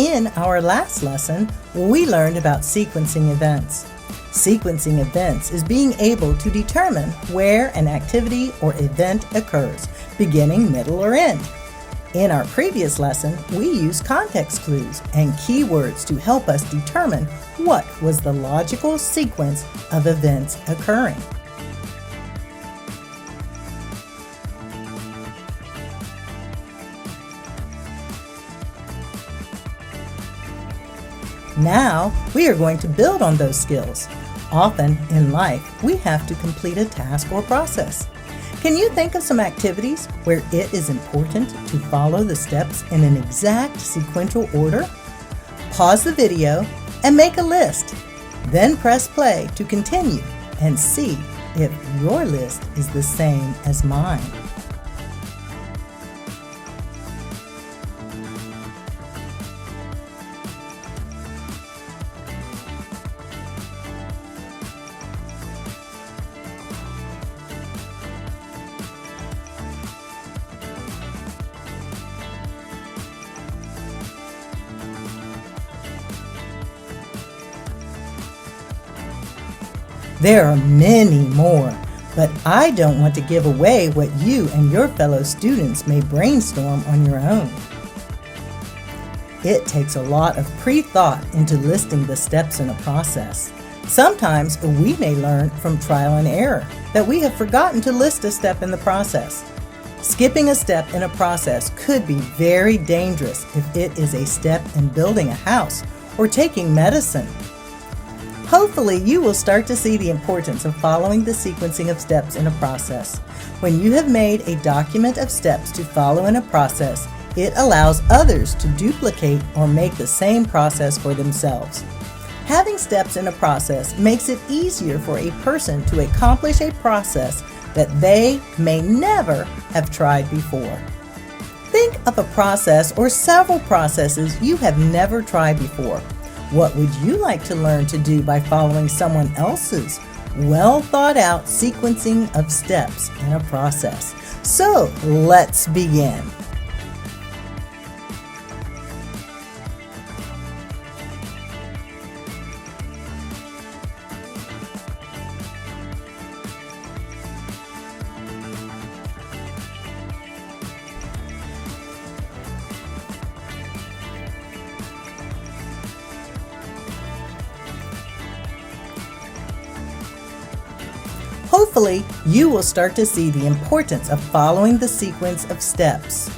In our last lesson, we learned about sequencing events. Sequencing events is being able to determine where an activity or event occurs, beginning, middle, or end. In our previous lesson, we used context clues and keywords to help us determine what was the logical sequence of events occurring. Now, we are going to build on those skills. Often in life, we have to complete a task or process. Can you think of some activities where it is important to follow the steps in an exact sequential order? Pause the video and make a list. Then press play to continue and see if your list is the same as mine. There are many more, but I don't want to give away what you and your fellow students may brainstorm on your own. It takes a lot of pre-thought into listing the steps in a process. Sometimes we may learn from trial and error that we have forgotten to list a step in the process. Skipping a step in a process could be very dangerous if it is a step in building a house or taking medicine. Hopefully, you will start to see the importance of following the sequencing of steps in a process. When you have made a document of steps to follow in a process, it allows others to duplicate or make the same process for themselves. Having steps in a process makes it easier for a person to accomplish a process that they may never have tried before. Think of a process or several processes you have never tried before. What would you like to learn to do by following someone else's well thought out sequencing of steps in a process? So let's begin. Hopefully, you will start to see the importance of following the sequence of steps.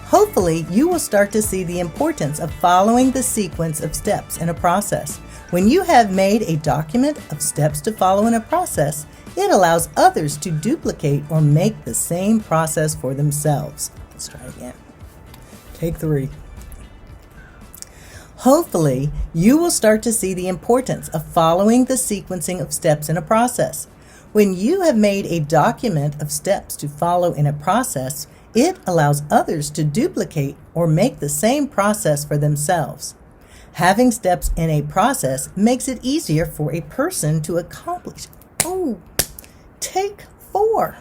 Hopefully, you will start to see the importance of following the sequence of steps in a process. When you have made a document of steps to follow in a process, it allows others to duplicate or make the same process for themselves. Let's try again. Take 3. Hopefully, you will start to see the importance of following the sequencing of steps in a process. When you have made a document of steps to follow in a process, it allows others to duplicate or make the same process for themselves. Having steps in a process makes it easier for a person to accomplish. Take 4.